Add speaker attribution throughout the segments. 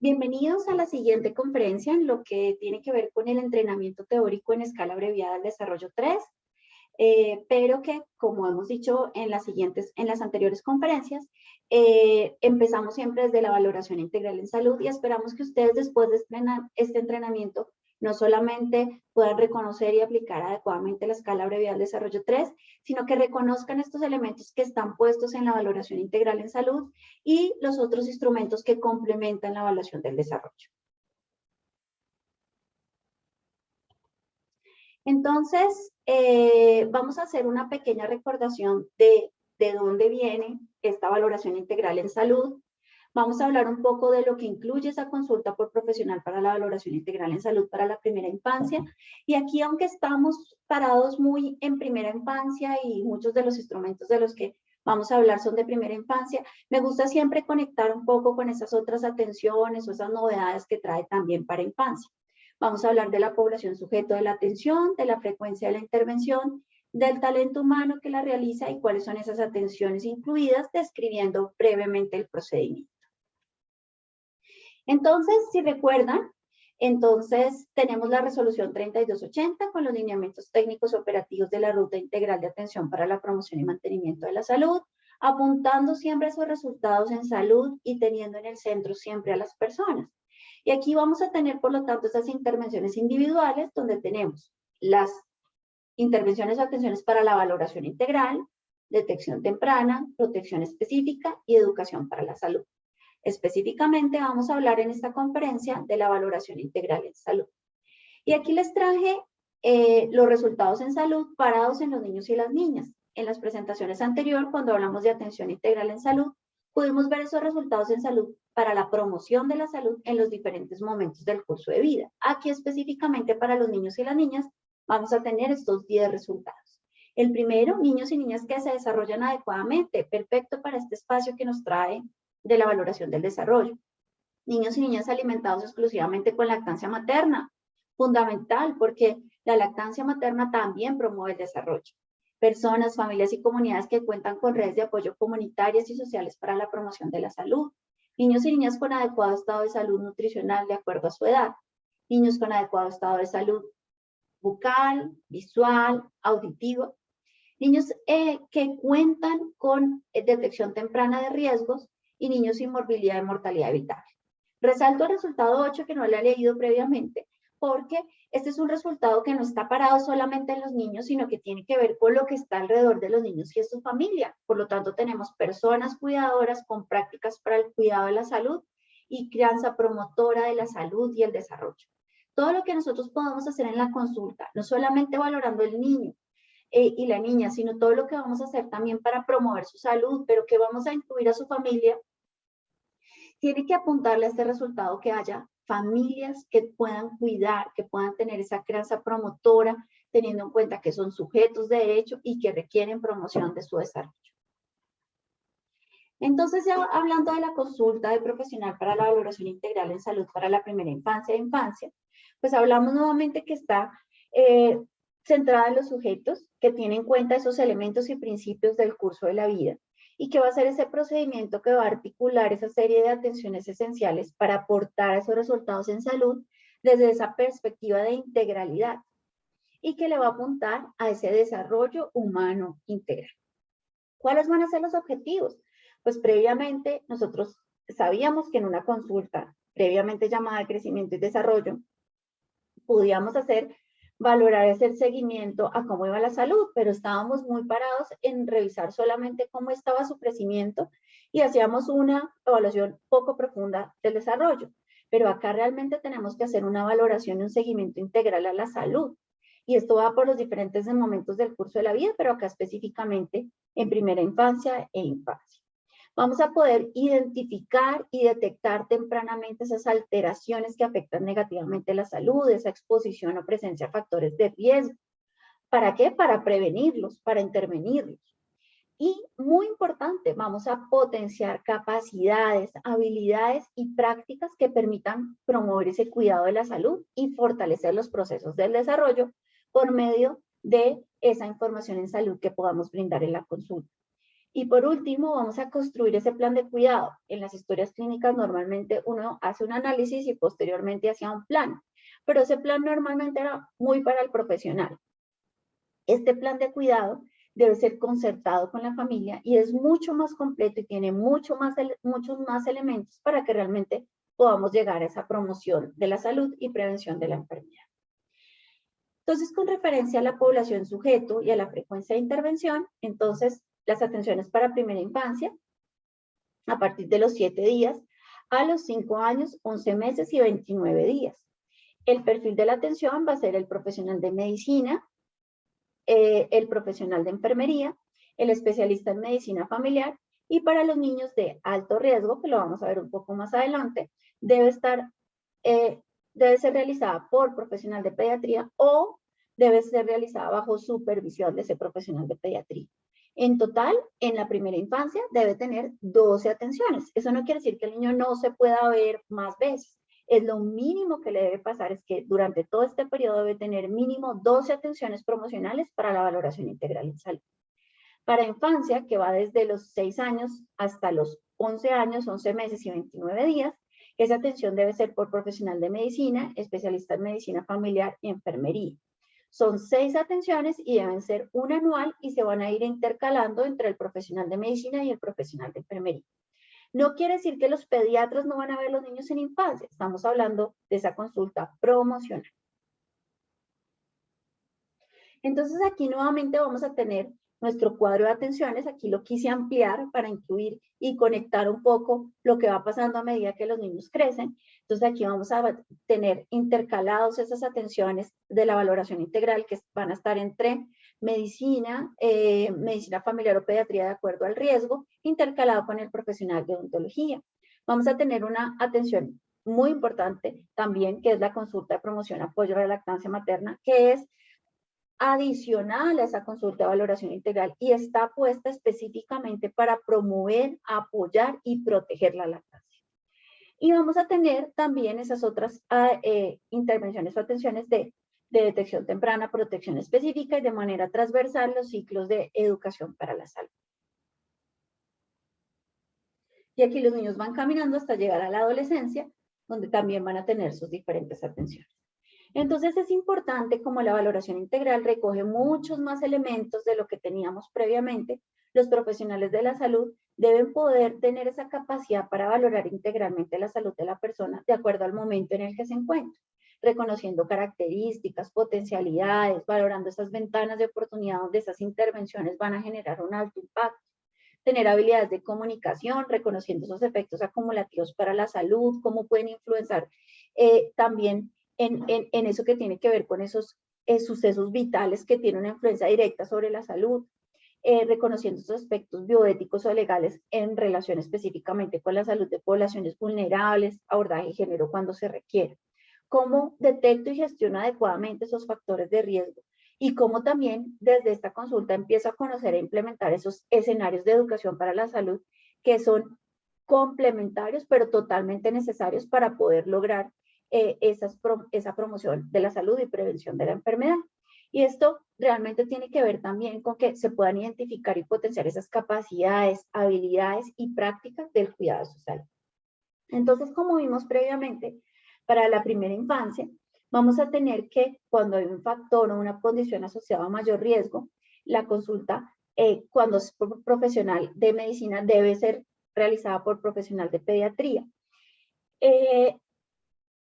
Speaker 1: Bienvenidos a la siguiente conferencia en lo que tiene que ver con el entrenamiento teórico en escala abreviada del desarrollo 3, pero que, como hemos dicho en las anteriores conferencias, empezamos siempre desde la valoración integral en salud y esperamos que ustedes después de este entrenamiento no solamente puedan reconocer y aplicar adecuadamente la escala abreviada del desarrollo 3, sino que reconozcan estos elementos que están puestos en la valoración integral en salud y los otros instrumentos que complementan la evaluación del desarrollo. Entonces, vamos a hacer una pequeña recordación de dónde viene esta valoración integral en salud. Vamos a hablar un poco de lo que incluye esa consulta por profesional para la valoración integral en salud para la primera infancia. Y aquí, aunque estamos parados muy en primera infancia y muchos de los instrumentos de los que vamos a hablar son de primera infancia, me gusta siempre conectar un poco con esas otras atenciones o esas novedades que trae también para infancia. Vamos a hablar de la población sujeto de la atención, de la frecuencia de la intervención, del talento humano que la realiza y cuáles son esas atenciones incluidas, describiendo brevemente el procedimiento. Entonces, si recuerdan, tenemos la resolución 3280 con los lineamientos técnicos operativos de la Ruta Integral de Atención para la Promoción y Mantenimiento de la Salud, apuntando siempre a esos resultados en salud y teniendo en el centro siempre a las personas. Y aquí vamos a tener, por lo tanto, esas intervenciones individuales, donde tenemos las intervenciones o atenciones para la valoración integral, detección temprana, protección específica y educación para la salud. Específicamente vamos a hablar en esta conferencia de la valoración integral en salud. Y aquí les traje los resultados en salud parados en los niños y las niñas. En las presentaciones anteriores, cuando hablamos de atención integral en salud, pudimos ver esos resultados en salud para la promoción de la salud en los diferentes momentos del curso de vida. Aquí específicamente para los niños y las niñas vamos a tener estos 10 resultados. El primero, niños y niñas que se desarrollan adecuadamente, perfecto para este espacio que nos trae de la valoración del desarrollo. Niños y niñas alimentados exclusivamente con lactancia materna, fundamental porque la lactancia materna también promueve el desarrollo. Personas, familias y comunidades que cuentan con redes de apoyo comunitarias y sociales para la promoción de la salud. Niños y niñas con adecuado estado de salud nutricional de acuerdo a su edad. Niños con adecuado estado de salud bucal, visual, auditivo. Niños que cuentan con detección temprana de riesgos y niños sin morbilidad y mortalidad evitable. Resalto el resultado 8 que no lo he leído previamente, porque este es un resultado que no está parado solamente en los niños, sino que tiene que ver con lo que está alrededor de los niños y es su familia. Por lo tanto, tenemos personas cuidadoras con prácticas para el cuidado de la salud y crianza promotora de la salud y el desarrollo. Todo lo que nosotros podamos hacer en la consulta, no solamente valorando el niño y la niña, sino todo lo que vamos a hacer también para promover su salud, pero que vamos a incluir a su familia, tiene que apuntarle a este resultado que haya familias que puedan cuidar, que puedan tener esa crianza promotora, teniendo en cuenta que son sujetos de derecho y que requieren promoción de su desarrollo. Entonces, ya hablando de la consulta de profesional para la valoración integral en salud para la primera infancia e infancia, pues hablamos nuevamente que está centrada en los sujetos, que tienen en cuenta esos elementos y principios del curso de la vida, y que va a ser ese procedimiento que va a articular esa serie de atenciones esenciales para aportar esos resultados en salud desde esa perspectiva de integralidad, y que le va a apuntar a ese desarrollo humano integral. ¿Cuáles van a ser los objetivos? Pues previamente nosotros sabíamos que en una consulta previamente llamada de crecimiento y desarrollo, podíamos valorar ese seguimiento a cómo iba la salud, pero estábamos muy parados en revisar solamente cómo estaba su crecimiento y hacíamos una evaluación poco profunda del desarrollo. Pero acá realmente tenemos que hacer una valoración y un seguimiento integral a la salud. Y esto va por los diferentes momentos del curso de la vida, pero acá específicamente en primera infancia e infancia. Vamos a poder identificar y detectar tempranamente esas alteraciones que afectan negativamente la salud, esa exposición o presencia de factores de riesgo. ¿Para qué? Para prevenirlos, para intervenirlos. Y muy importante, vamos a potenciar capacidades, habilidades y prácticas que permitan promover ese cuidado de la salud y fortalecer los procesos del desarrollo por medio de esa información en salud que podamos brindar en la consulta. Y por último, vamos a construir ese plan de cuidado. En las historias clínicas normalmente uno hace un análisis y posteriormente hacía un plan, pero ese plan normalmente era muy para el profesional. Este plan de cuidado debe ser concertado con la familia y es mucho más completo y tiene muchos más elementos para que realmente podamos llegar a esa promoción de la salud y prevención de la enfermedad. Entonces, con referencia a la población sujeto y a la frecuencia de intervención, entonces las atenciones para primera infancia, a partir de los 7 días, a los 5 años, 11 meses y 29 días. El perfil de la atención va a ser el profesional de medicina, el profesional de enfermería, el especialista en medicina familiar, y para los niños de alto riesgo, que lo vamos a ver un poco más adelante, debe ser realizada por profesional de pediatría o debe ser realizada bajo supervisión de ese profesional de pediatría. En total, en la primera infancia debe tener 12 atenciones. Eso no quiere decir que el niño no se pueda ver más veces. Es lo mínimo que le debe pasar, es que durante todo este periodo debe tener mínimo 12 atenciones promocionales para la valoración integral en salud. Para infancia, que va desde los 6 años hasta los 11 años, 11 meses y 29 días, esa atención debe ser por profesional de medicina, especialista en medicina familiar y enfermería. Son 6 atenciones y deben ser una anual y se van a ir intercalando entre el profesional de medicina y el profesional de enfermería. No quiere decir que los pediatras no van a ver a los niños en infancia, estamos hablando de esa consulta promocional. Entonces aquí nuevamente vamos a tener nuestro cuadro de atenciones, aquí lo quise ampliar para incluir y conectar un poco lo que va pasando a medida que los niños crecen. Entonces aquí vamos a tener intercalados esas atenciones de la valoración integral que van a estar entre medicina, medicina familiar o pediatría de acuerdo al riesgo, intercalado con el profesional de odontología. Vamos a tener una atención muy importante también, que es la consulta de promoción, apoyo a la lactancia materna, que es adicional a esa consulta de valoración integral y está puesta específicamente para promover, apoyar y proteger la lactancia. Y vamos a tener también esas otras intervenciones o atenciones de detección temprana, protección específica y de manera transversal los ciclos de educación para la salud. Y aquí los niños van caminando hasta llegar a la adolescencia, donde también van a tener sus diferentes atenciones. Entonces es importante, como la valoración integral recoge muchos más elementos de lo que teníamos previamente, los profesionales de la salud deben poder tener esa capacidad para valorar integralmente la salud de la persona de acuerdo al momento en el que se encuentra, reconociendo características, potencialidades, valorando esas ventanas de oportunidad donde esas intervenciones van a generar un alto impacto. Tener habilidades de comunicación, reconociendo esos efectos acumulativos para la salud, cómo pueden influenciar también en eso que tiene que ver con esos sucesos vitales que tienen una influencia directa sobre la salud, reconociendo esos aspectos bioéticos o legales en relación específicamente con la salud de poblaciones vulnerables, abordaje de género cuando se requiere. Cómo detecto y gestiono adecuadamente esos factores de riesgo y cómo también desde esta consulta empiezo a conocer e implementar esos escenarios de educación para la salud que son complementarios pero totalmente necesarios para poder lograr esa promoción de la salud y prevención de la enfermedad. Y esto realmente tiene que ver también con que se puedan identificar y potenciar esas capacidades, habilidades y prácticas del cuidado social. Entonces, como vimos previamente, para la primera infancia, vamos a tener que cuando hay un factor o una condición asociada a mayor riesgo, la consulta, cuando es profesional de medicina, debe ser realizada por profesional de pediatría.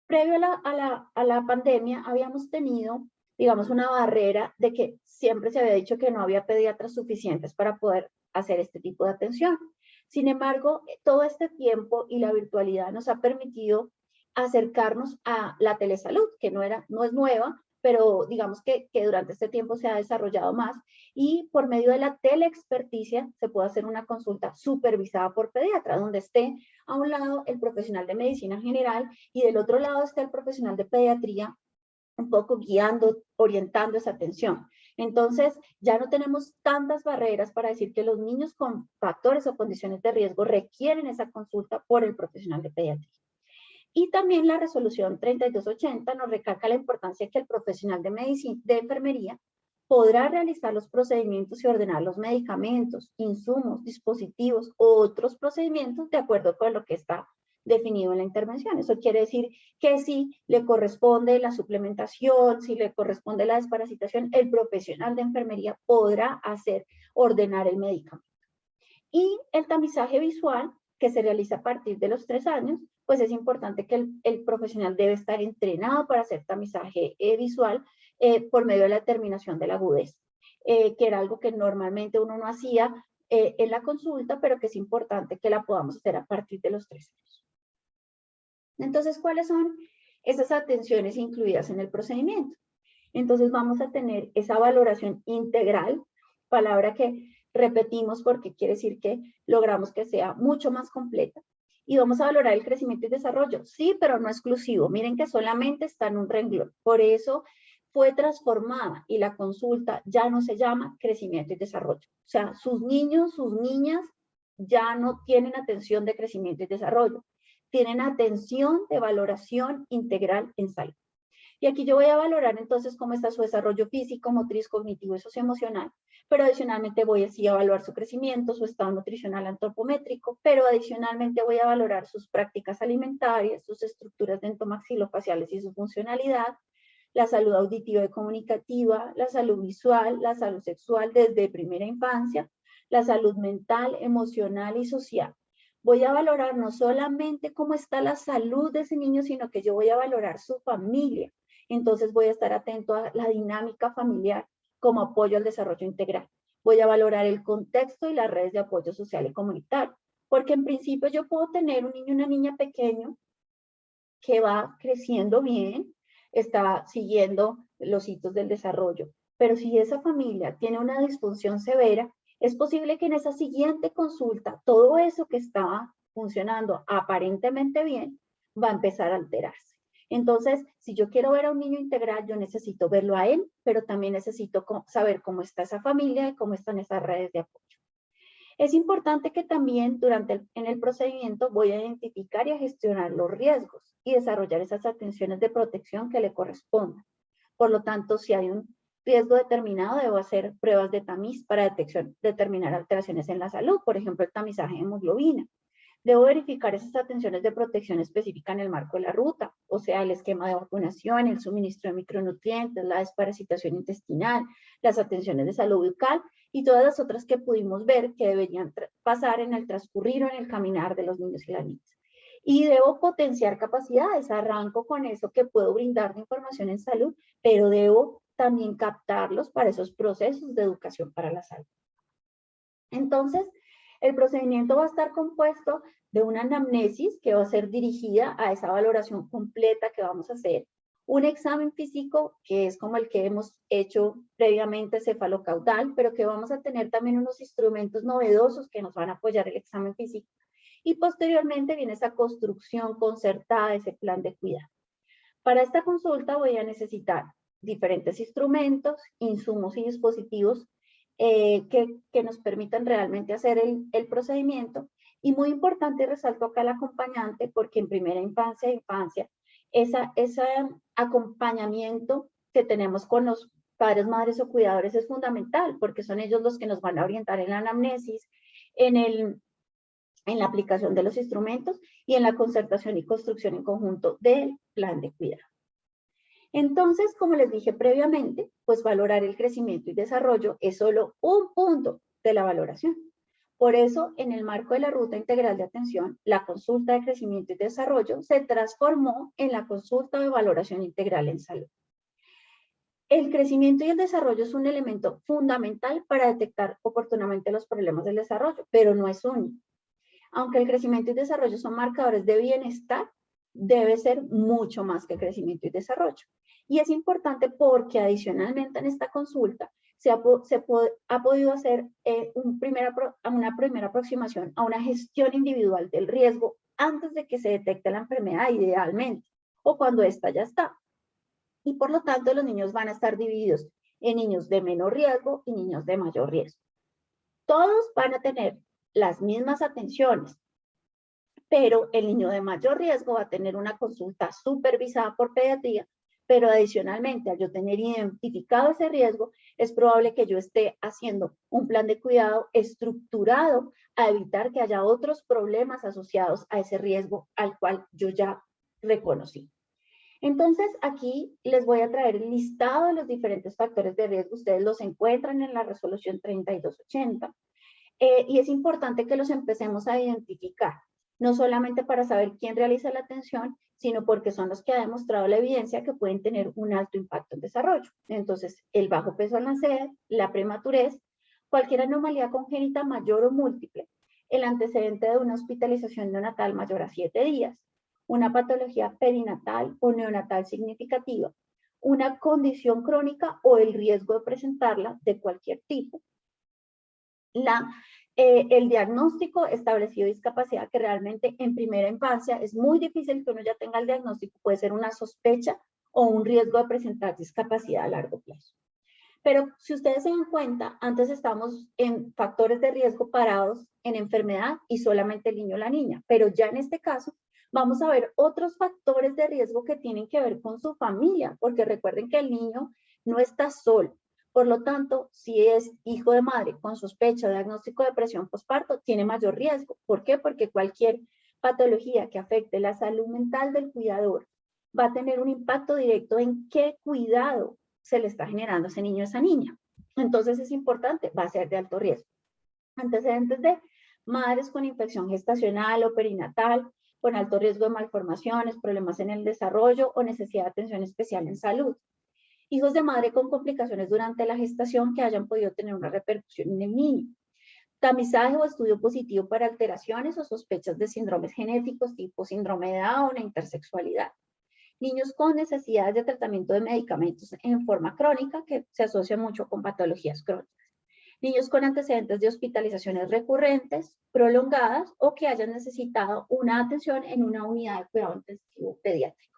Speaker 1: Previo a la pandemia habíamos tenido, digamos, una barrera de que siempre se había dicho que no había pediatras suficientes para poder hacer este tipo de atención. Sin embargo, todo este tiempo y la virtualidad nos ha permitido acercarnos a la telesalud, que no es nueva, pero digamos que durante este tiempo se ha desarrollado más y por medio de la teleexperticia se puede hacer una consulta supervisada por pediatra, donde esté a un lado el profesional de medicina general y del otro lado está el profesional de pediatría un poco guiando, orientando esa atención. Entonces, ya no tenemos tantas barreras para decir que los niños con factores o condiciones de riesgo requieren esa consulta por el profesional de pediatría. Y también la resolución 3280 nos recalca la importancia que el profesional de medicina, de enfermería podrá realizar los procedimientos y ordenar los medicamentos, insumos, dispositivos u otros procedimientos de acuerdo con lo que está definido en la intervención. Eso quiere decir que si le corresponde la suplementación, si le corresponde la desparasitación, el profesional de enfermería podrá ordenar el medicamento. Y el tamizaje visual, que se realiza a partir de los 3 años, pues es importante que el profesional debe estar entrenado para hacer tamizaje visual por medio de la determinación de la agudeza, que era algo que normalmente uno no hacía en la consulta, pero que es importante que la podamos hacer a partir de los 3 años. Entonces, ¿cuáles son esas atenciones incluidas en el procedimiento? Entonces, vamos a tener esa valoración integral, palabra que repetimos porque quiere decir que logramos que sea mucho más completa. Y vamos a valorar el crecimiento y desarrollo. Sí, pero no exclusivo. Miren que solamente está en un renglón. Por eso fue transformada y la consulta ya no se llama crecimiento y desarrollo. O sea, sus niños, sus niñas ya no tienen atención de crecimiento y desarrollo. Tienen atención de valoración integral en salud. Y aquí yo voy a valorar entonces cómo está su desarrollo físico, motriz, cognitivo y socioemocional, pero adicionalmente voy así a evaluar su crecimiento, su estado nutricional antropométrico, pero adicionalmente voy a valorar sus prácticas alimentarias, sus estructuras dentomaxilofaciales y su funcionalidad, la salud auditiva y comunicativa, la salud visual, la salud sexual desde primera infancia, la salud mental, emocional y social. Voy a valorar no solamente cómo está la salud de ese niño, sino que yo voy a valorar su familia. Entonces voy a estar atento a la dinámica familiar como apoyo al desarrollo integral. Voy a valorar el contexto y las redes de apoyo social y comunitario, porque en principio yo puedo tener un niño y una niña pequeño que va creciendo bien, está siguiendo los hitos del desarrollo, pero si esa familia tiene una disfunción severa, es posible que en esa siguiente consulta todo eso que estaba funcionando aparentemente bien va a empezar a alterarse. Entonces, si yo quiero ver a un niño integral, yo necesito verlo a él, pero también necesito saber cómo está esa familia y cómo están esas redes de apoyo. Es importante que también en el procedimiento voy a identificar y a gestionar los riesgos y desarrollar esas atenciones de protección que le correspondan. Por lo tanto, si hay un riesgo determinado, debo hacer pruebas de tamiz para determinar alteraciones en la salud, por ejemplo, el tamizaje de hemoglobina. Debo verificar esas atenciones de protección específica en el marco de la ruta, o sea, el esquema de vacunación, el suministro de micronutrientes, la desparasitación intestinal, las atenciones de salud bucal y todas las otras que pudimos ver que deberían pasar en el transcurrir o en el caminar de los niños y las niñas. Y debo potenciar capacidades, arranco con eso que puedo brindar de información en salud, pero debo también captarlos para esos procesos de educación para la salud. Entonces, el procedimiento va a estar compuesto de una anamnesis que va a ser dirigida a esa valoración completa que vamos a hacer, un examen físico que es como el que hemos hecho previamente cefalocaudal, pero que vamos a tener también unos instrumentos novedosos que nos van a apoyar el examen físico. Y posteriormente viene esa construcción concertada de ese plan de cuidado. Para esta consulta voy a necesitar diferentes instrumentos, insumos y dispositivos que nos permitan realmente hacer el procedimiento. Y muy importante, resalto acá al acompañante, porque en primera infancia ese acompañamiento que tenemos con los padres, madres o cuidadores es fundamental, porque son ellos los que nos van a orientar en la anamnesis, en la aplicación de los instrumentos y en la concertación y construcción en conjunto del plan de cuidado. Entonces, como les dije previamente, pues valorar el crecimiento y desarrollo es solo un punto de la valoración. Por eso, en el marco de la Ruta Integral de Atención, la consulta de crecimiento y desarrollo se transformó en la consulta de valoración integral en salud. El crecimiento y el desarrollo es un elemento fundamental para detectar oportunamente los problemas del desarrollo, pero no es único. Aunque el crecimiento y desarrollo son marcadores de bienestar, debe ser mucho más que crecimiento y desarrollo. Y es importante porque adicionalmente en esta consulta ha podido hacer una primera aproximación a una gestión individual del riesgo antes de que se detecte la enfermedad idealmente, o cuando ésta ya está. Y por lo tanto los niños van a estar divididos en niños de menor riesgo y niños de mayor riesgo. Todos van a tener las mismas atenciones, pero el niño de mayor riesgo va a tener una consulta supervisada por pediatría, pero adicionalmente, al yo tener identificado ese riesgo, es probable que yo esté haciendo un plan de cuidado estructurado a evitar que haya otros problemas asociados a ese riesgo al cual yo ya reconocí. Entonces, aquí les voy a traer el listado de los diferentes factores de riesgo. Ustedes los encuentran en la resolución 3280. Y es importante que los empecemos a identificar, no solamente para saber quién realiza la atención, sino porque son los que ha demostrado la evidencia que pueden tener un alto impacto en desarrollo. Entonces, el bajo peso al nacer, la prematurez, cualquier anomalía congénita mayor o múltiple, el antecedente de una hospitalización neonatal mayor a 7 días, una patología perinatal o neonatal significativa, una condición crónica o el riesgo de presentarla de cualquier tipo. El diagnóstico establecido de discapacidad, que realmente en primera infancia es muy difícil que uno ya tenga el diagnóstico, puede ser una sospecha o un riesgo de presentar discapacidad a largo plazo. Pero si ustedes se dan cuenta, antes estamos en factores de riesgo parados en enfermedad y solamente el niño o la niña, pero ya en este caso vamos a ver otros factores de riesgo que tienen que ver con su familia, porque recuerden que el niño no está solo. Por lo tanto, si es hijo de madre con sospecha de diagnóstico de depresión postparto, tiene mayor riesgo. ¿Por qué? Porque cualquier patología que afecte la salud mental del cuidador va a tener un impacto directo en qué cuidado se le está generando a ese niño o esa niña. Entonces es importante, va a ser de alto riesgo. Antecedentes de madres con infección gestacional o perinatal, con alto riesgo de malformaciones, problemas en el desarrollo o necesidad de atención especial en salud. Hijos de madre con complicaciones durante la gestación que hayan podido tener una repercusión en el niño. Tamizaje o estudio positivo para alteraciones o sospechas de síndromes genéticos tipo síndrome de Down o intersexualidad. Niños con necesidades de tratamiento de medicamentos en forma crónica, que se asocia mucho con patologías crónicas. Niños con antecedentes de hospitalizaciones recurrentes, prolongadas o que hayan necesitado una atención en una unidad de cuidado intensivo pediátrico.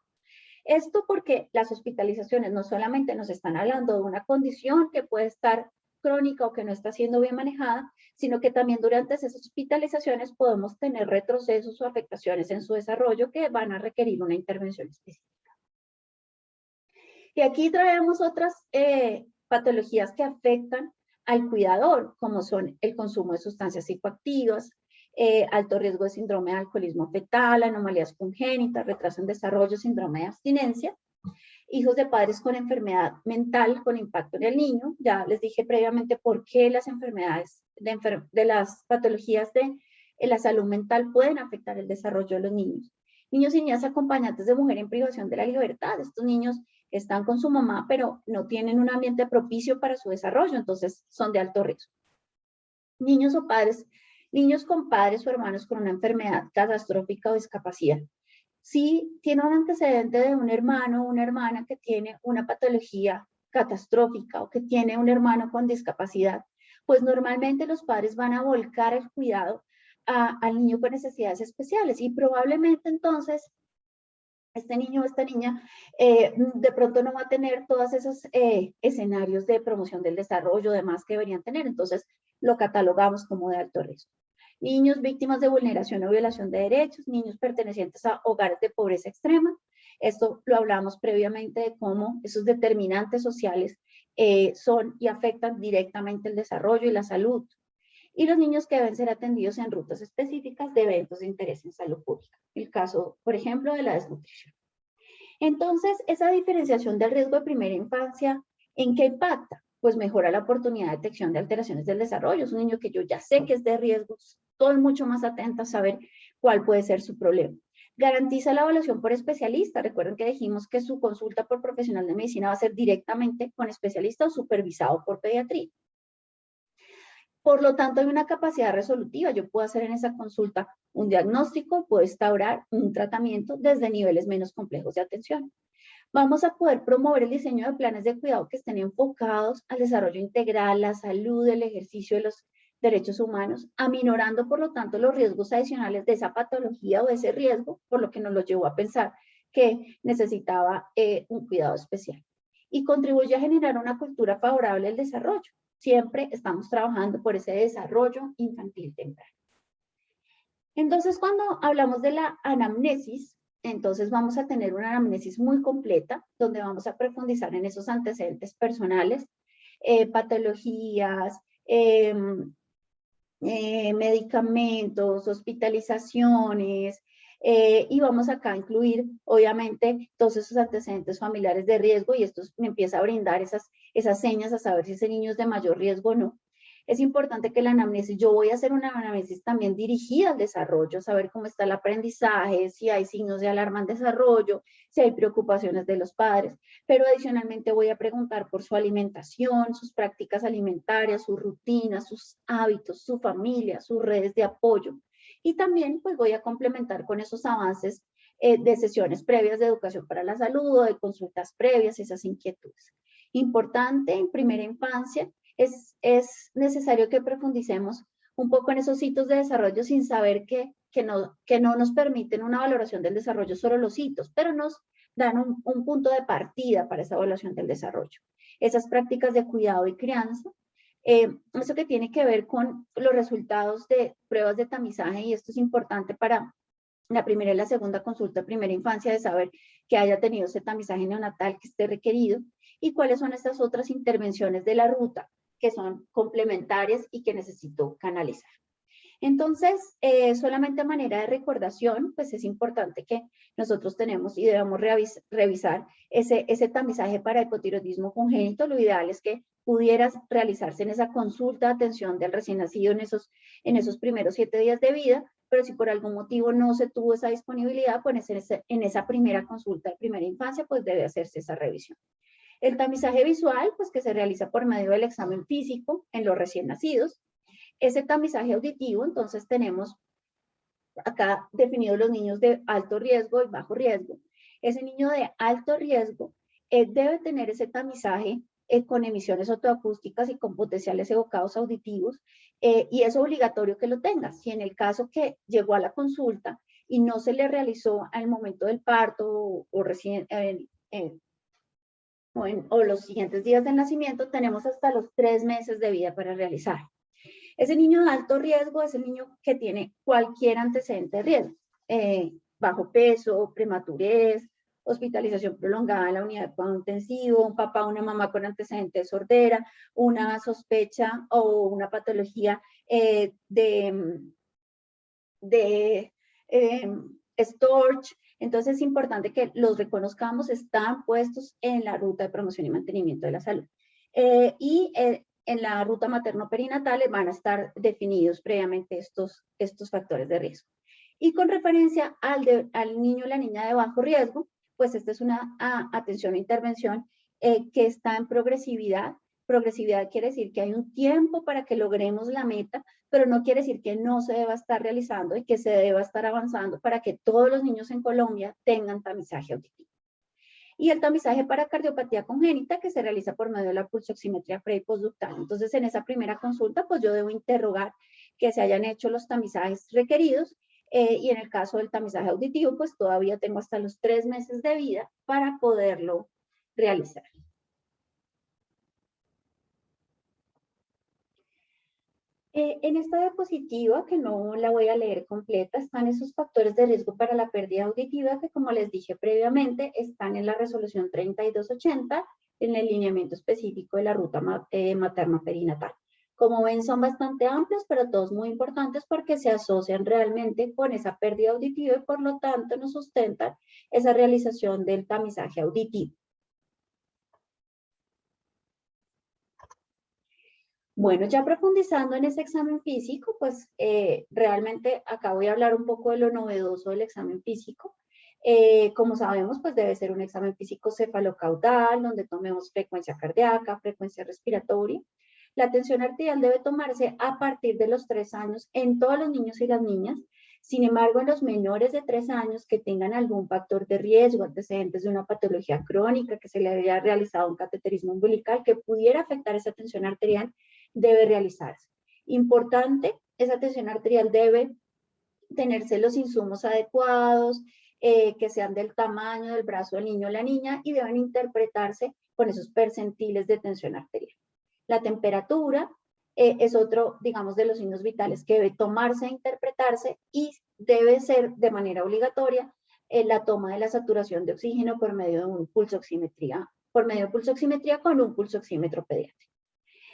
Speaker 1: Esto porque las hospitalizaciones no solamente nos están hablando de una condición que puede estar crónica o que no está siendo bien manejada, sino que también durante esas hospitalizaciones podemos tener retrocesos o afectaciones en su desarrollo que van a requerir una intervención específica. Y aquí traemos otras patologías que afectan al cuidador, como son el consumo de sustancias psicoactivas, alto riesgo de síndrome de alcoholismo fetal, anomalías congénitas, retraso en desarrollo, síndrome de abstinencia, hijos de padres con enfermedad mental con impacto en el niño. Ya les dije previamente por qué las enfermedades de las patologías de la salud mental pueden afectar el desarrollo de los niños. Niños y niñas acompañantes de mujer en privación de la libertad. Estos niños están con su mamá, pero no tienen un ambiente propicio para su desarrollo, entonces son de alto riesgo. Niños con padres o hermanos con una enfermedad catastrófica o discapacidad. Si tiene un antecedente de un hermano o una hermana que tiene una patología catastrófica o que tiene un hermano con discapacidad, pues normalmente los padres van a volcar el cuidado al niño con necesidades especiales y probablemente entonces este niño o esta niña de pronto no va a tener todos esos escenarios de promoción del desarrollo, demás que deberían tener, entonces lo catalogamos como de alto riesgo. Niños víctimas de vulneración o violación de derechos, niños pertenecientes a hogares de pobreza extrema. Esto lo hablamos previamente de cómo esos determinantes sociales son y afectan directamente el desarrollo y la salud. Y los niños que deben ser atendidos en rutas específicas de eventos de interés en salud pública. El caso, por ejemplo, de la desnutrición. Entonces, esa diferenciación del riesgo de primera infancia, ¿en qué impacta? Pues mejora la oportunidad de detección de alteraciones del desarrollo. Es un niño que yo ya sé que es de riesgos, estoy mucho más atenta a saber cuál puede ser su problema. Garantiza la evaluación por especialista. Recuerden que dijimos que su consulta por profesional de medicina va a ser directamente con especialista o supervisado por pediatría. Por lo tanto, hay una capacidad resolutiva. Yo puedo hacer en esa consulta un diagnóstico, puedo instaurar un tratamiento desde niveles menos complejos de atención. Vamos a poder promover el diseño de planes de cuidado que estén enfocados al desarrollo integral, la salud, el ejercicio de los derechos humanos, aminorando, por lo tanto, los riesgos adicionales de esa patología o de ese riesgo, por lo que nos lo llevó a pensar que necesitaba un cuidado especial. Y contribuye a generar una cultura favorable al desarrollo. Siempre estamos trabajando por ese desarrollo infantil temprano. Entonces, cuando hablamos de la anamnesis, Entonces vamos a tener una anamnesis muy completa, donde vamos a profundizar en esos antecedentes personales, patologías, medicamentos, hospitalizaciones, y vamos acá a incluir, obviamente, todos esos antecedentes familiares de riesgo, y esto me empieza a brindar esas señas a saber si ese niño es de mayor riesgo o no. Es importante que la anamnesis, yo voy a hacer una anamnesis también dirigida al desarrollo, saber cómo está el aprendizaje, si hay signos de alarma en desarrollo, si hay preocupaciones de los padres, pero adicionalmente voy a preguntar por su alimentación, sus prácticas alimentarias, sus rutinas, sus hábitos, su familia, sus redes de apoyo. Y también pues voy a complementar con esos avances de sesiones previas de educación para la salud o de consultas previas, esas inquietudes. Importante en primera infancia, es necesario que profundicemos un poco en esos hitos de desarrollo sin saber que no nos permiten una valoración del desarrollo solo los hitos, pero nos dan un punto de partida para esa evaluación del desarrollo. Esas prácticas de cuidado y crianza, eso que tiene que ver con los resultados de pruebas de tamizaje, y esto es importante para la primera y la segunda consulta de primera infancia, de saber que haya tenido ese tamizaje neonatal que esté requerido, y cuáles son estas otras intervenciones de la ruta que son complementarias y que necesito canalizar. Entonces, solamente a manera de recordación, pues es importante que nosotros tenemos y debemos revisar ese tamizaje para hipotiroidismo congénito. Lo ideal es que pudieras realizarse en esa consulta de atención del recién nacido en esos primeros 7 días de vida, pero si por algún motivo no se tuvo esa disponibilidad, pues en esa primera consulta de primera infancia, pues debe hacerse esa revisión. El tamizaje visual, pues que se realiza por medio del examen físico en los recién nacidos. Ese tamizaje auditivo, entonces tenemos acá definidos los niños de alto riesgo y bajo riesgo. Ese niño de alto riesgo debe tener ese tamizaje con emisiones otoacústicas y con potenciales evocados auditivos, y es obligatorio que lo tenga. Si en el caso que llegó a la consulta y no se le realizó al momento del parto o recién o los siguientes días del nacimiento, tenemos hasta los 3 meses de vida para realizar. Ese niño de alto riesgo es el niño que tiene cualquier antecedente de riesgo, bajo peso, prematurez, hospitalización prolongada en la unidad de cuidado intensivo, un papá o una mamá con antecedente de sordera, una sospecha o una patología de Storch. Entonces es importante que los reconozcamos, están puestos en la ruta de promoción y mantenimiento de la salud. En la ruta materno-perinatal van a estar definidos previamente estos factores de riesgo. Y con referencia al niño o la niña de bajo riesgo, pues esta es una atención e intervención que está en progresividad. Progresividad quiere decir que hay un tiempo para que logremos la meta, pero no quiere decir que no se deba estar realizando y que se deba estar avanzando para que todos los niños en Colombia tengan tamizaje auditivo. Y el tamizaje para cardiopatía congénita, que se realiza por medio de la pulsoximetría pre y postductal. Entonces, en esa primera consulta, pues yo debo interrogar que se hayan hecho los tamizajes requeridos, y en el caso del tamizaje auditivo, pues todavía tengo hasta los 3 meses de vida para poderlo realizar. En esta diapositiva, que no la voy a leer completa, están esos factores de riesgo para la pérdida auditiva que, como les dije previamente, están en la resolución 3280, en el lineamiento específico de la ruta materno-perinatal. Como ven, son bastante amplios, pero todos muy importantes porque se asocian realmente con esa pérdida auditiva y por lo tanto nos sustentan esa realización del tamizaje auditivo. Bueno, ya profundizando en ese examen físico, pues realmente acá voy a hablar un poco de lo novedoso del examen físico. Como sabemos, pues debe ser un examen físico cefalocaudal, donde tomemos frecuencia cardíaca, frecuencia respiratoria. La tensión arterial debe tomarse a partir de los 3 años en todos los niños y las niñas. Sin embargo, en los menores de 3 años que tengan algún factor de riesgo, antecedentes de una patología crónica, que se le haya realizado un cateterismo umbilical que pudiera afectar esa tensión arterial, debe realizarse. Importante, esa tensión arterial debe tenerse los insumos adecuados, que sean del tamaño del brazo del niño o la niña, y deben interpretarse con esos percentiles de tensión arterial. La temperatura es otro, digamos, de los signos vitales que debe tomarse e interpretarse, y debe ser de manera obligatoria la toma de la saturación de oxígeno por medio de un pulsoximetría, por medio de pulsoximetría con un pulsoxímetro pediátrico.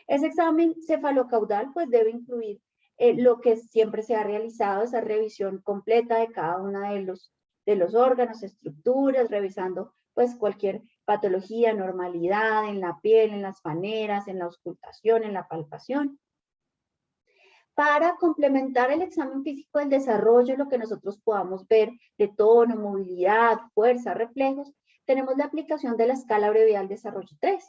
Speaker 1: Ese examen cefalocaudal pues debe incluir lo que siempre se ha realizado, esa revisión completa de cada uno de los órganos, estructuras, revisando pues cualquier patología, normalidad en la piel, en las paneras, en la auscultación, en la palpación. Para complementar el examen físico del desarrollo, lo que nosotros podamos ver de tono, movilidad, fuerza, reflejos, tenemos la aplicación de la escala abrevial desarrollo 3,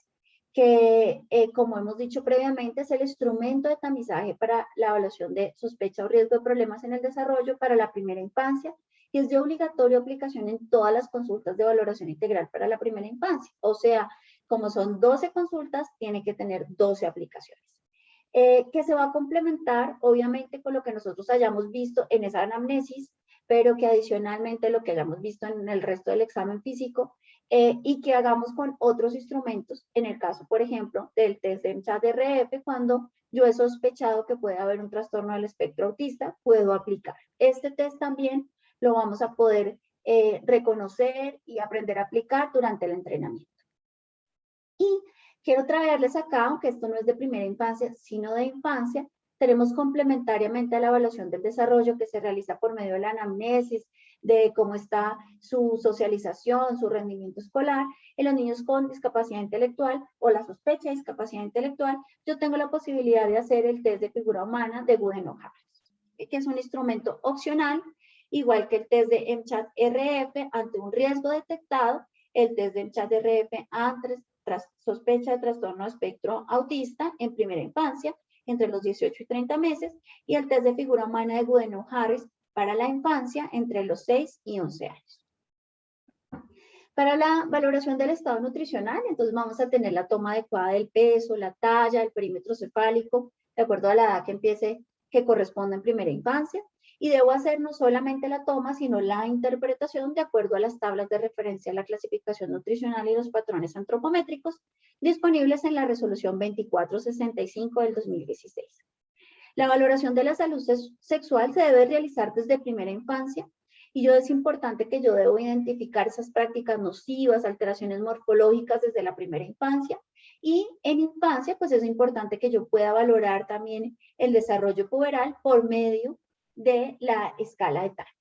Speaker 1: que como hemos dicho previamente es el instrumento de tamizaje para la evaluación de sospecha o riesgo de problemas en el desarrollo para la primera infancia y es de obligatoria aplicación en todas las consultas de valoración integral para la primera infancia. O sea, como son 12 consultas, tiene que tener 12 aplicaciones. Que se va a complementar obviamente con lo que nosotros hayamos visto en esa anamnesis, pero que adicionalmente lo que hayamos visto en el resto del examen físico y que hagamos con otros instrumentos, en el caso, por ejemplo, del test de MCHAT-RF, cuando yo he sospechado que puede haber un trastorno del espectro autista, puedo aplicar. Este test también lo vamos a poder reconocer y aprender a aplicar durante el entrenamiento. Y quiero traerles acá, aunque esto no es de primera infancia, sino de infancia, tenemos complementariamente a la evaluación del desarrollo que se realiza por medio de la anamnesis, de cómo está su socialización, su rendimiento escolar, en los niños con discapacidad intelectual o la sospecha de discapacidad intelectual, yo tengo la posibilidad de hacer el test de figura humana de Gudenod-Harris, que es un instrumento opcional, igual que el test de MCHAT-RF ante un riesgo detectado, el test de MCHAT-RF ante sospecha de trastorno de espectro autista en primera infancia, entre los 18 y 30 meses, y el test de figura humana de Gudenod-Harris para la infancia entre los 6 y 11 años. Para la valoración del estado nutricional, entonces vamos a tener la toma adecuada del peso, la talla, el perímetro cefálico, de acuerdo a la edad que corresponde en primera infancia. Y debo hacer no solamente la toma, sino la interpretación de acuerdo a las tablas de referencia a la clasificación nutricional y los patrones antropométricos disponibles en la resolución 2465 del 2016. La valoración de la salud sexual se debe realizar desde primera infancia y es importante que yo debo identificar esas prácticas nocivas, alteraciones morfológicas desde la primera infancia. Y en infancia, pues es importante que yo pueda valorar también el desarrollo puberal por medio de la escala de Target.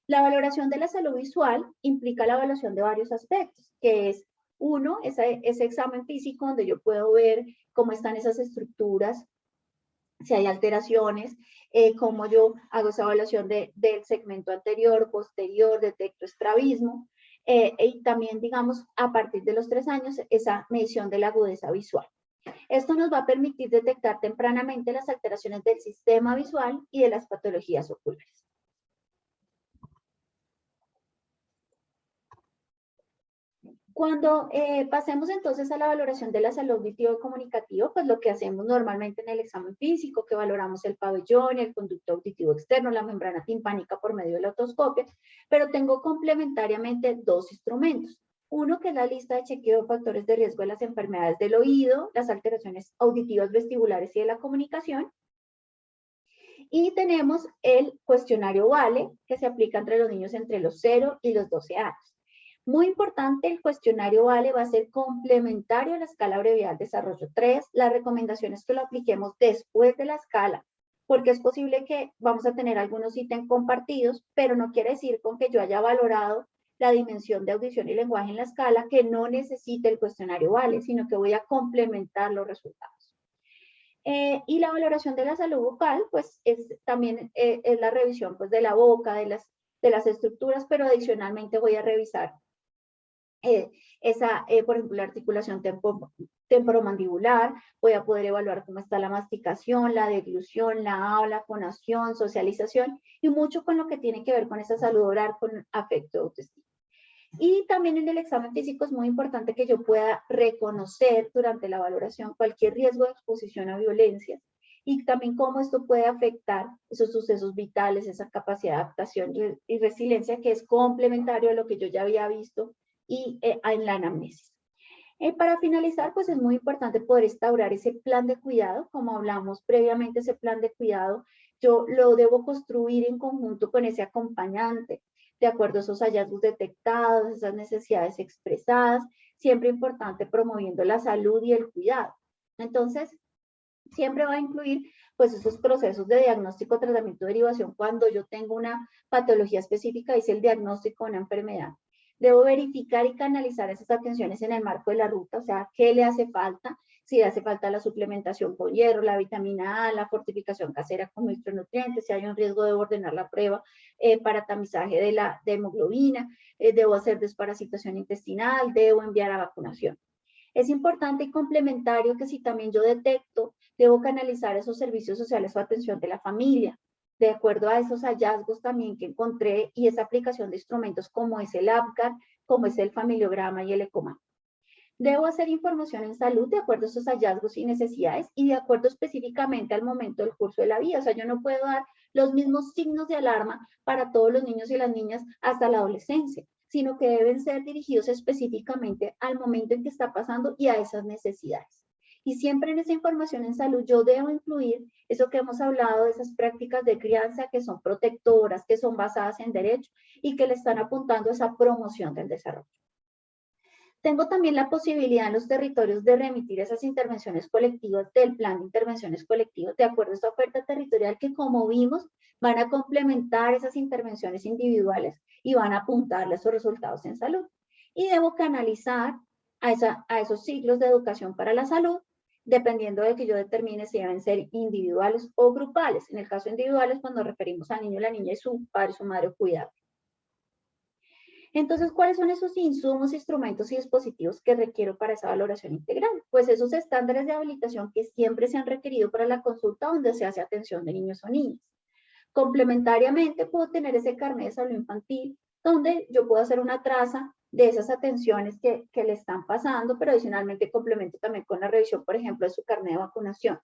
Speaker 1: La valoración de la salud visual implica la evaluación de varios aspectos, que es uno, ese examen físico donde yo puedo ver cómo están esas estructuras, si hay alteraciones, cómo yo hago esa evaluación del segmento anterior, posterior, detecto estrabismo, y también, digamos, a partir de los 3 años, esa medición de la agudeza visual. Esto nos va a permitir detectar tempranamente las alteraciones del sistema visual y de las patologías oculares. Cuando pasemos entonces a la valoración de la salud auditivo y comunicativo, pues lo que hacemos normalmente en el examen físico, que valoramos el pabellón, el conducto auditivo externo, la membrana timpánica por medio de la otoscopia, pero tengo complementariamente 2 instrumentos. Uno que es la lista de chequeo de factores de riesgo de las enfermedades del oído, las alteraciones auditivas vestibulares y de la comunicación. Y tenemos el cuestionario VALE, que se aplica entre los niños entre los 0 y los 12 años. Muy importante, el cuestionario VALE va a ser complementario a la escala abrevial desarrollo 3. La recomendación es que lo apliquemos después de la escala, porque es posible que vamos a tener algunos ítems compartidos, pero no quiere decir con que yo haya valorado la dimensión de audición y lenguaje en la escala que no necesite el cuestionario VALE, sino que voy a complementar los resultados. Y la valoración de la salud bucal, pues también es la revisión pues, de la boca, de las estructuras, pero adicionalmente voy a revisar por ejemplo, la articulación temporomandibular, voy a poder evaluar cómo está la masticación, la deglución, la habla, fonación, socialización, y mucho con lo que tiene que ver con esa salud oral, con afecto y autoestima. Y también en el examen físico es muy importante que yo pueda reconocer durante la valoración cualquier riesgo de exposición a violencia y también cómo esto puede afectar esos sucesos vitales, esa capacidad de adaptación y resiliencia que es complementario a lo que yo ya había visto y en la anamnesis. Para finalizar, pues es muy importante poder instaurar ese plan de cuidado, como hablamos previamente, ese plan de cuidado, yo lo debo construir en conjunto con ese acompañante. de acuerdo a esos hallazgos detectados, esas necesidades expresadas, siempre importante promoviendo la salud y el cuidado. Entonces, siempre va a incluir pues esos procesos de diagnóstico, tratamiento, derivación. Cuando yo tengo una patología específica, es el diagnóstico de una enfermedad. Debo verificar y canalizar esas atenciones en el marco de la ruta, o sea, ¿qué le hace falta? Si le hace falta la suplementación con hierro, la vitamina A, la fortificación casera con micronutrientes, si hay un riesgo de ordenar la prueba para tamizaje de hemoglobina, debo hacer desparasitación intestinal, debo enviar a vacunación. Es importante y complementario que si también yo detecto, debo canalizar esos servicios sociales o atención de la familia, de acuerdo a esos hallazgos también que encontré y esa aplicación de instrumentos como es el APGAR, como es el familiograma y el ECOMAP. Debo hacer información en salud de acuerdo a esos hallazgos y necesidades y de acuerdo específicamente al momento del curso de la vida. O sea, yo no puedo dar los mismos signos de alarma para todos los niños y las niñas hasta la adolescencia, sino que deben ser dirigidos específicamente al momento en que está pasando y a esas necesidades. Y siempre en esa información en salud yo debo incluir eso que hemos hablado de esas prácticas de crianza que son protectoras, que son basadas en derecho y que le están apuntando a esa promoción del desarrollo. Tengo también la posibilidad en los territorios de remitir esas intervenciones colectivas del plan de intervenciones colectivas de acuerdo a esta oferta territorial que, como vimos, van a complementar esas intervenciones individuales y van a apuntarle a esos resultados en salud. Y debo canalizar a esos ciclos de educación para la salud, dependiendo de que yo determine si deben ser individuales o grupales. En el caso individuales, cuando nos referimos al niño, la niña y su padre, su madre o cuidado. Entonces, ¿cuáles son esos insumos, instrumentos y dispositivos que requiero para esa valoración integral? Pues esos estándares de habilitación que siempre se han requerido para la consulta donde se hace atención de niños o niñas. Complementariamente, puedo tener ese carnet de salud infantil donde yo puedo hacer una traza de esas atenciones que le están pasando, pero adicionalmente complemento también con la revisión, por ejemplo, de su carnet de vacunación.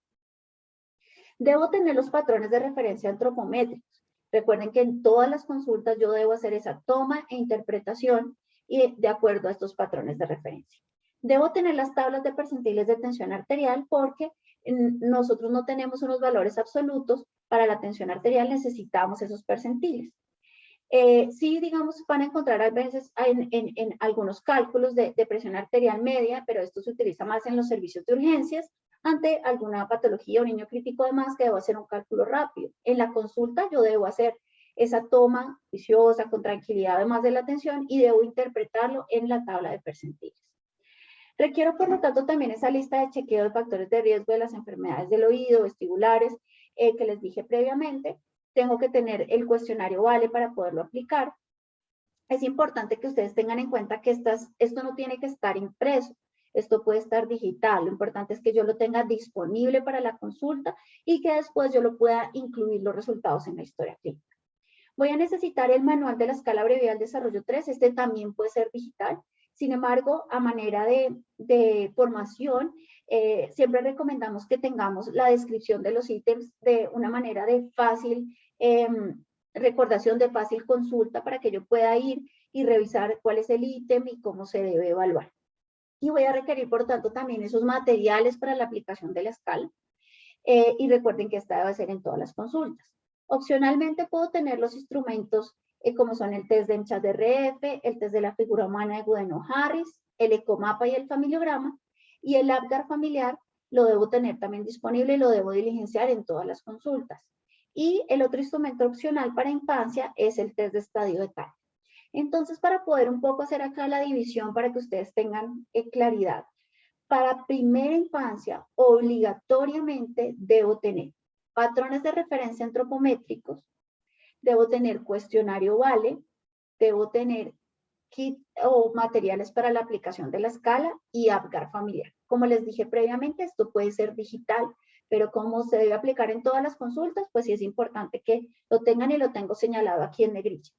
Speaker 1: Debo tener los patrones de referencia antropométricos. Recuerden que en todas las consultas yo debo hacer esa toma e interpretación y de acuerdo a estos patrones de referencia. Debo tener las tablas de percentiles de tensión arterial porque nosotros no tenemos unos valores absolutos. Para la tensión arterial necesitamos esos percentiles. Sí, digamos, van a encontrar a veces en algunos cálculos de presión arterial media, pero esto se utiliza más en los servicios de urgencias ante alguna patología o niño crítico además que debo hacer un cálculo rápido. En la consulta yo debo hacer esa toma juiciosa, con tranquilidad además de la atención y debo interpretarlo en la tabla de percentiles. Requiero, por lo tanto, también esa lista de chequeo de factores de riesgo de las enfermedades del oído, vestibulares, que les dije previamente. Tengo que tener el cuestionario VALE para poderlo aplicar. Es importante que ustedes tengan en cuenta que esto no tiene que estar impreso. Esto puede estar digital. Lo importante es que yo lo tenga disponible para la consulta y que después yo lo pueda incluir los resultados en la historia clínica. Voy a necesitar el manual de la escala abreviada del desarrollo 3. Este también puede ser digital. Sin embargo, a manera de formación, siempre recomendamos que tengamos la descripción de los ítems de una manera de fácil recordación, de fácil consulta, para que yo pueda ir y revisar cuál es el ítem y cómo se debe evaluar. Y voy a requerir, por tanto, también esos materiales para la aplicación de la escala. Y recuerden que esta debe ser en todas las consultas. Opcionalmente puedo tener los instrumentos como son el test de MCHAT-RF, el test de la figura humana de Goodenough-Harris, el ECOMAPA y el familiograma, y el APGAR familiar lo debo tener también disponible y lo debo diligenciar en todas las consultas. Y el otro instrumento opcional para infancia es el test de estadio de TAC. Entonces, para poder un poco hacer acá la división para que ustedes tengan claridad, para primera infancia, obligatoriamente debo tener patrones de referencia antropométricos, debo tener cuestionario VALE, debo tener kit o materiales para la aplicación de la escala y APGAR familiar. Como les dije previamente, esto puede ser digital, pero como se debe aplicar en todas las consultas, pues sí es importante que lo tengan y lo tengo señalado aquí en negrilla.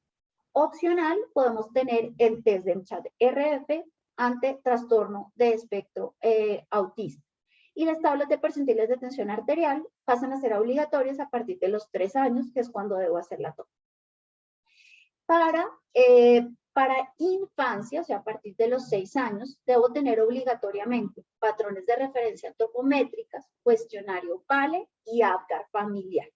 Speaker 1: Opcional, podemos tener el test de MCHAT-RF ante trastorno de espectro autista. Y las tablas de percentiles de tensión arterial pasan a ser obligatorias a partir de los 3 años, que es cuando debo hacer la toma. Para infancia, o sea, a partir de los 6 años, debo tener obligatoriamente patrones de referencia antropométricas, cuestionario VALE y APGAR familiar.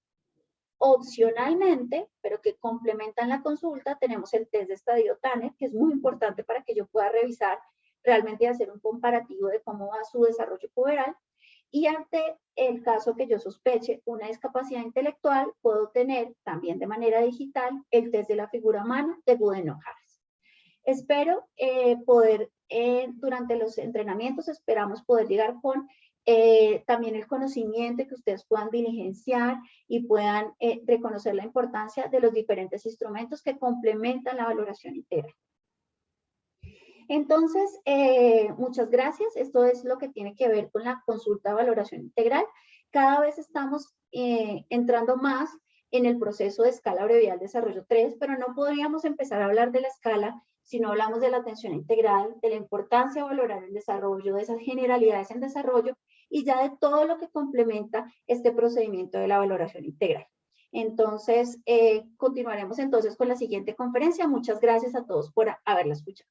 Speaker 1: Opcionalmente, pero que complementan la consulta, tenemos el test de estadio Tanner, que es muy importante para que yo pueda revisar realmente y hacer un comparativo de cómo va su desarrollo puberal. Y ante el caso que yo sospeche una discapacidad intelectual, puedo tener también de manera digital el test de la figura humana de Gooden-Harris. Espero poder, durante los entrenamientos, esperamos poder llegar con también el conocimiento, que ustedes puedan diligenciar y puedan reconocer la importancia de los diferentes instrumentos que complementan la valoración integral. Entonces, muchas gracias. Esto es lo que tiene que ver con la consulta de valoración integral. Cada vez estamos entrando más en el proceso de escala abrevial desarrollo 3, pero no podríamos empezar a hablar de la escala si no hablamos de la atención integral, de la importancia de valorar el desarrollo, de esas generalidades en desarrollo y ya de todo lo que complementa este procedimiento de la valoración integral. Entonces, continuaremos entonces con la siguiente conferencia. Muchas gracias a todos por haberla escuchado.